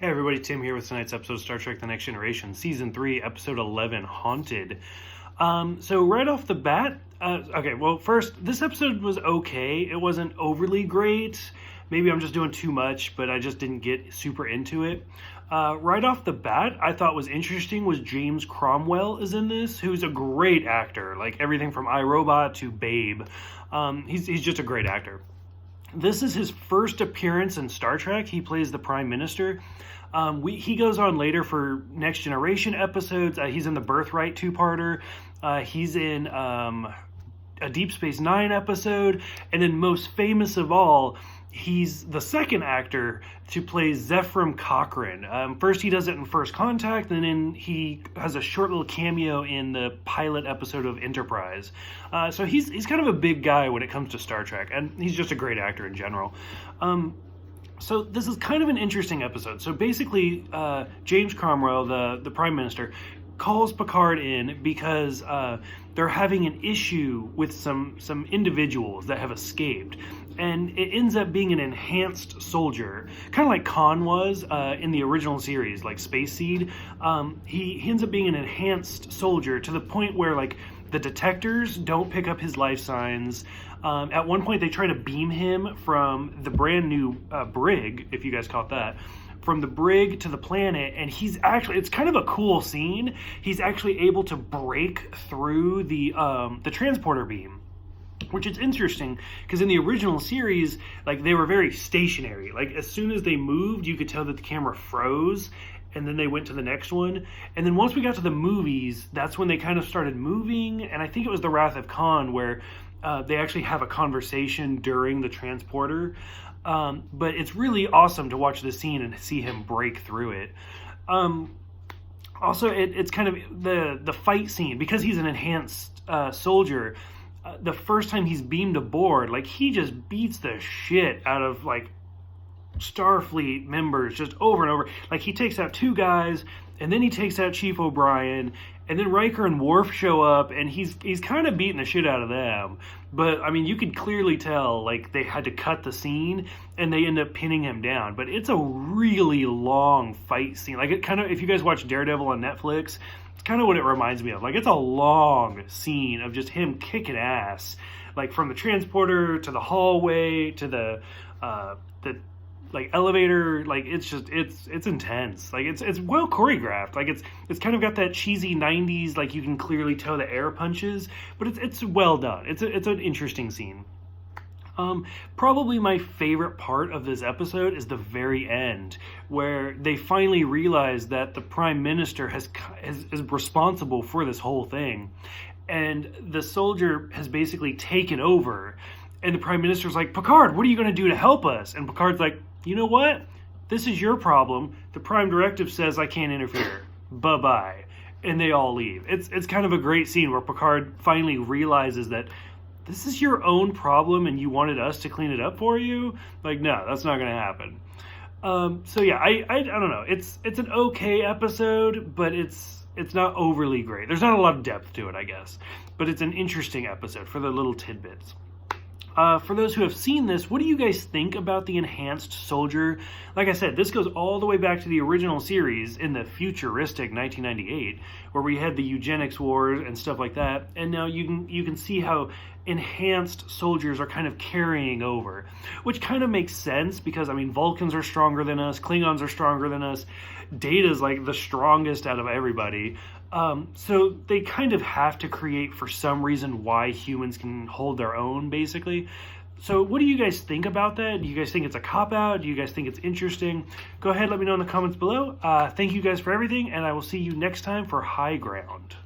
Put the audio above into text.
Hey everybody, Tim here with tonight's episode of Star Trek The Next Generation, Season 3, Episode 11, Haunted. So right off the bat, first, this episode was okay. It wasn't overly great. Maybe I'm just doing too much, but I just didn't get super into it. Right off the bat, I thought was interesting was James Cromwell is in this, who's a great actor, like everything from iRobot to Babe. He's just a great actor. This is his first appearance in Star Trek. He plays the Prime Minister. He goes on later for Next Generation episodes. He's in the Birthright two-parter. He's in a Deep Space Nine episode. And then most famous of all, he's the second actor to play Zefram Cochrane. First he does it in First Contact, and then he has a short little cameo in the pilot episode of Enterprise. So he's kind of a big guy when it comes to Star Trek, and he's just a great actor in general. So this is kind of an interesting episode. So basically, James Cromwell, the Prime Minister, calls Picard in because they're having an issue with some individuals that have escaped. And it ends up being an enhanced soldier, kind of like Khan was in the original series, like Space Seed. He ends up being an enhanced soldier to the point where, like, the detectors don't pick up his life signs. At one point, they try to beam him from the brand new brig, if you guys caught that, from the brig to the planet, and it's kind of a cool scene. He's actually able to break through the transporter beam, which is interesting because in the original series, like, they were very stationary. Like, as soon as they moved, you could tell that the camera froze, and then they went to the next one. And then once we got to the movies, that's when they kind of started moving, and I think it was The Wrath of Khan where they actually have a conversation during the transporter. But it's really awesome to watch this scene and see him break through it. Also, it's kind of the fight scene, because he's an enhanced soldier. The first time he's beamed aboard, like, he just beats the shit out of, like, Starfleet members just over and over. Like, he takes out two guys, and then he takes out Chief O'Brien, and then Riker and Worf show up, and he's kind of beating the shit out of them. But, I mean, you could clearly tell, like, they had to cut the scene, and they end up pinning him down. But it's a really long fight scene. Like, it kind of, if you guys watch Daredevil on Netflix, it's kind of what it reminds me of. Like, it's a long scene of just him kicking ass. Like, from the transporter to the hallway to the elevator. Like, it's intense. Like, it's well choreographed. Like, it's kind of got that cheesy 90s, like, you can clearly tell the air punches, but it's well done. It's an interesting scene. Probably my favorite part of this episode is the very end, where they finally realize that the Prime Minister is responsible for this whole thing, and the soldier has basically taken over. And the Prime Minister's like, Picard, what are you going to do to help us? And Picard's like, you know what? This is your problem. The Prime Directive says I can't interfere. Bye-bye. And they all leave. It's kind of a great scene where Picard finally realizes that this is your own problem and you wanted us to clean it up for you? Like, no, that's not going to happen. So yeah, I don't know. It's an okay episode, but it's not overly great. There's not a lot of depth to it, I guess. But it's an interesting episode for the little tidbits. For those who have seen this, what do you guys think about the enhanced soldier? Like I said, this goes all the way back to the original series in the futuristic 1998, where we had the eugenics wars and stuff like that. And now you can see how enhanced soldiers are kind of carrying over, which kind of makes sense because, I mean, Vulcans are stronger than us, Klingons are stronger than us, Data's like the strongest out of everybody. So they kind of have to create, for some reason, why humans can hold their own, basically. So what do you guys think about that? Do you guys think it's a cop-out? Do you guys think it's interesting? Go ahead, let me know in the comments below. Thank you guys for everything, and I will see you next time for High Ground.